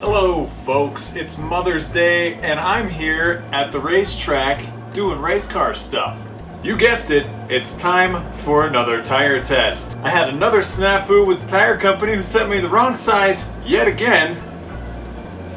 Hello folks, it's Mother's Day and I'm here at the racetrack doing race car stuff. You guessed it, it's time for another tire test. I had another snafu with the tire company who sent me the wrong size yet again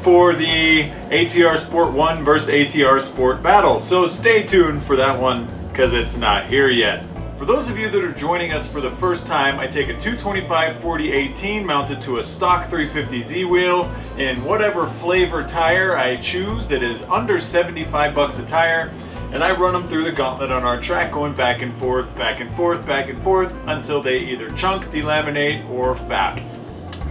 for the ATR Sport 1 versus ATR Sport battle. So stay tuned for that one because it's not here yet. For those of you that are joining us for the first time, I take a 225/40/18 mounted to a stock 350Z wheel in whatever flavor tire I choose that is under 75 bucks a tire, and I run them through the gauntlet on our track going back and forth, back and forth, back and forth until they either chunk, delaminate, or fap.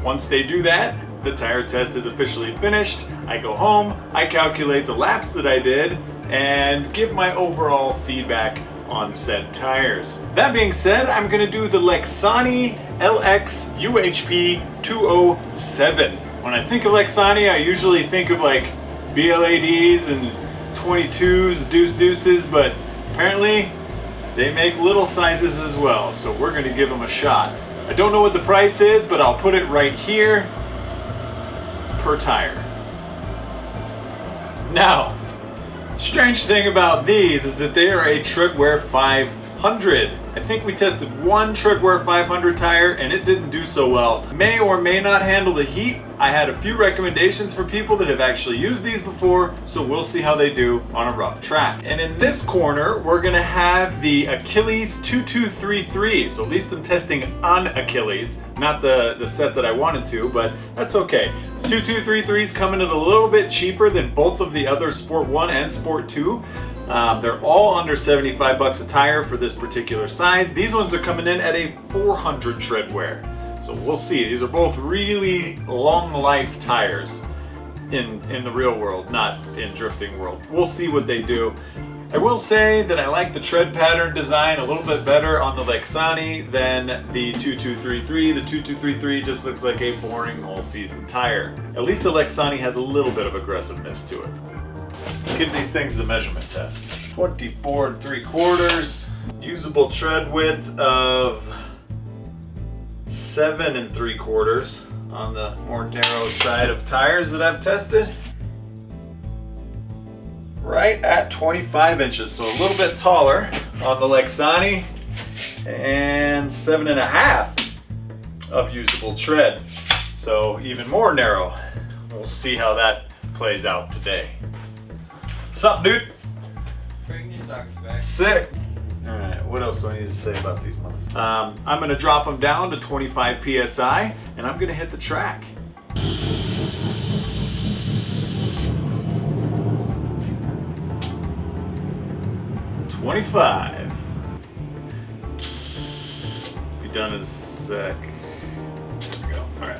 Once they do that, the tire test is officially finished. I go home, I calculate the laps that I did, and give my overall feedback on said tires. That being said, I'm gonna do the Lexani LX UHP 207. When I think of Lexani, I usually think of like BLADs and 22s, deuces, but apparently they make little sizes as well, so we're gonna give them a shot. I don't know what the price is, but I'll put it right here per tire. Now, strange thing about these is that they are a treadwear 500. I think we tested one treadwear 500 tire and it didn't do so well. May or may not handle the heat. I had a few recommendations for people that have actually used these before, so we'll see how they do on a rough track. And in this corner, we're gonna have the Achilles 2233. So at least I'm testing on Achilles, not the set that I wanted to, but that's okay. 2233 is coming in a little bit cheaper than both of the other Sport 1 and Sport 2. They're all under 75 bucks a tire for this particular size. These ones are coming in at a 400 treadwear. So we'll see. These are both really long life tires in the real world, not in drifting world. We'll see what they do. I will say that I like the tread pattern design a little bit better on the Lexani than the 2233. The 2233 just looks like a boring all season tire. At least the Lexani has a little bit of aggressiveness to it. Let's give these things the measurement test. 24 3/4, usable tread width of 7 3/4 on the more narrow side of tires that I've tested. Right at 25 inches, so a little bit taller on the Lexani, and 7.5 of usable tread, so even more narrow. We'll see how that plays out today. What's up, dude? Bring your socks back. Sick. All right, what else do I need to say about these motherfuckers? I'm gonna drop them down to 25 PSI, and I'm gonna hit the track. $25. Be done in a sec. There we go. All right.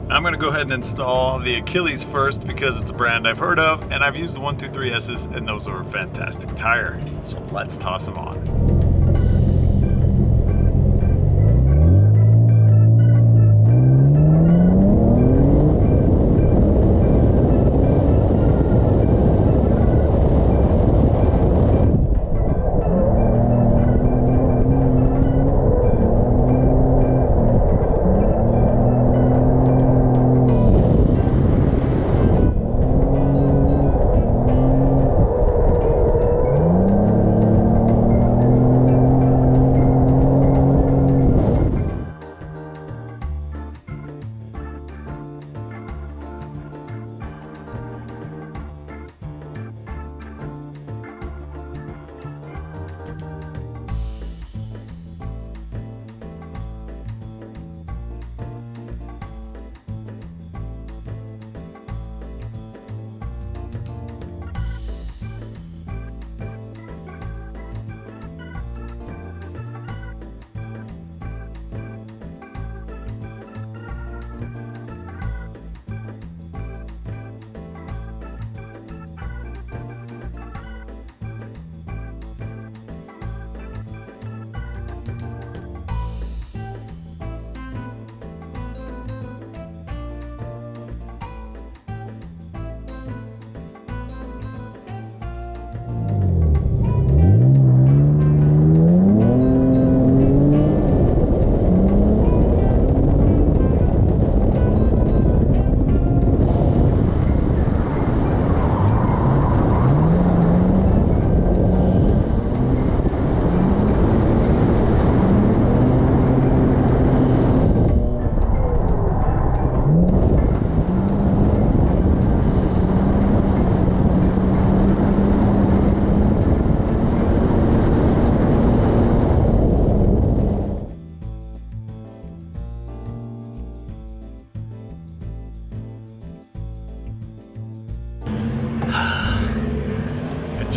I'm gonna go ahead and install the Achilles first because it's a brand I've heard of, and I've used the 123S's, and those are a fantastic tire. So let's toss them on.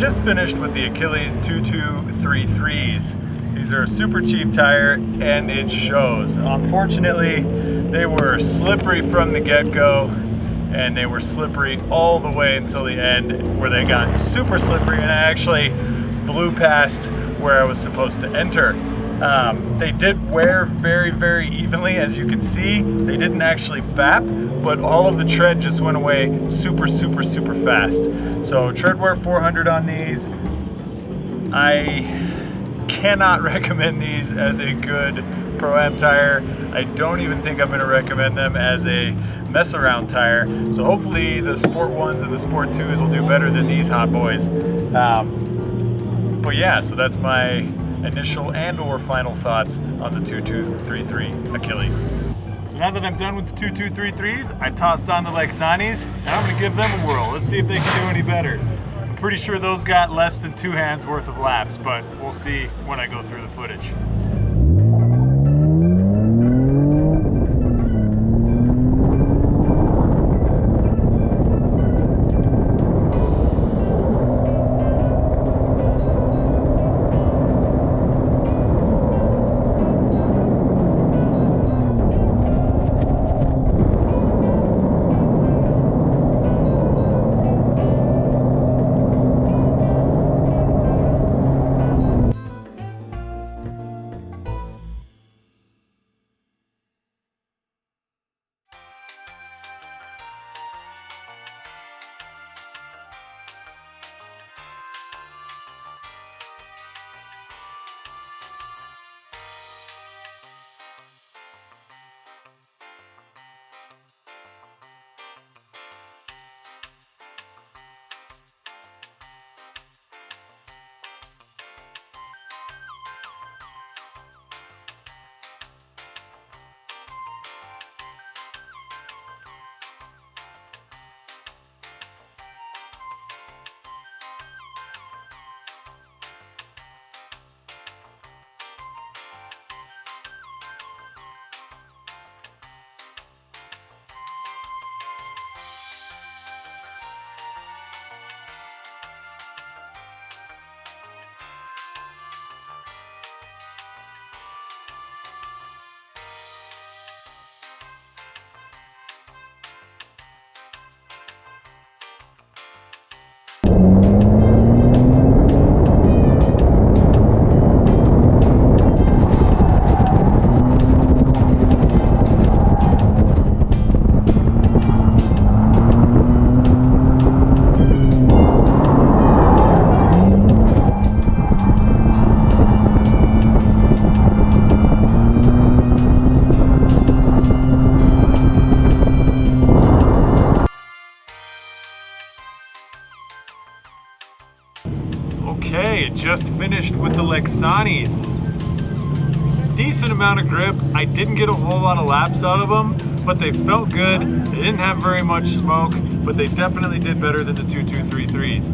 just finished with the Achilles 2233s. These are a super cheap tire and it shows. Unfortunately, they were slippery from the get-go and they were slippery all the way until the end where they got super slippery and I actually blew past where I was supposed to enter. They did wear very, very evenly, as you can see. They didn't actually fap, but all of the tread just went away super, super, super fast. So treadwear 400 on these. I cannot recommend these as a good Pro-Am tire. I don't even think I'm going to recommend them as a mess around tire. So hopefully the Sport 1s and the Sport 2s will do better than these hot boys. But yeah, so that's my initial and or final thoughts on the 2233 Achilles. So now that I'm done with the 2233s, I tossed on the Lexanis and I'm going to give them a whirl. Let's see if they can do any better. I'm pretty sure those got less than 2 hands worth of laps, but we'll see when I go through the footage. Okay, just finished with the Lexanis. Decent amount of grip. I didn't get a whole lot of laps out of them, but they felt good. They didn't have very much smoke, but they definitely did better than the 2233s.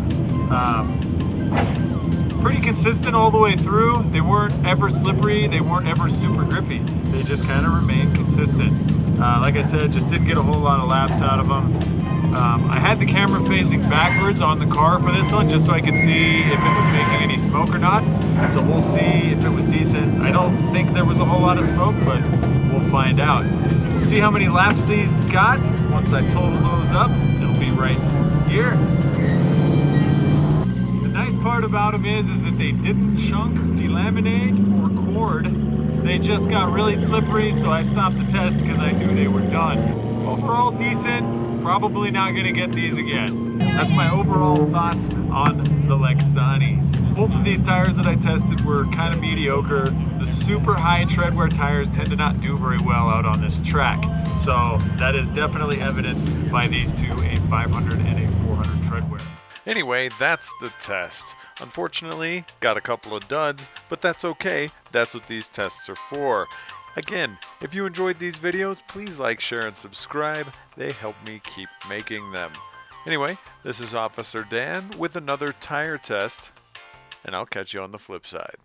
Pretty consistent all the way through. They weren't ever slippery. They weren't ever super grippy. They just kind of remained consistent. Like I said, just didn't get a whole lot of laps out of them. I had the camera facing backwards on the car for this one just so I could see if it was making any smoke or not. So we'll see if it was decent. I don't think there was a whole lot of smoke, but we'll find out. We'll see how many laps these got. Once I total those up, it'll be right here. The nice part about them is that they didn't chunk, delaminate, or cord. They just got really slippery, so I stopped the test because I knew they were done. Overall decent. Probably not gonna get these again. That's my overall thoughts on the Lexanis. Both of these tires that I tested were kind of mediocre. The super high treadwear tires tend to not do very well out on this track. So that is definitely evidenced by these two, a 500 and a 400 treadwear. Anyway, that's the test. Unfortunately, got a couple of duds, but that's okay. That's what these tests are for. Again, if you enjoyed these videos, please like, share, and subscribe. They help me keep making them. Anyway, this is Officer Dan with another tire test, and I'll catch you on the flip side.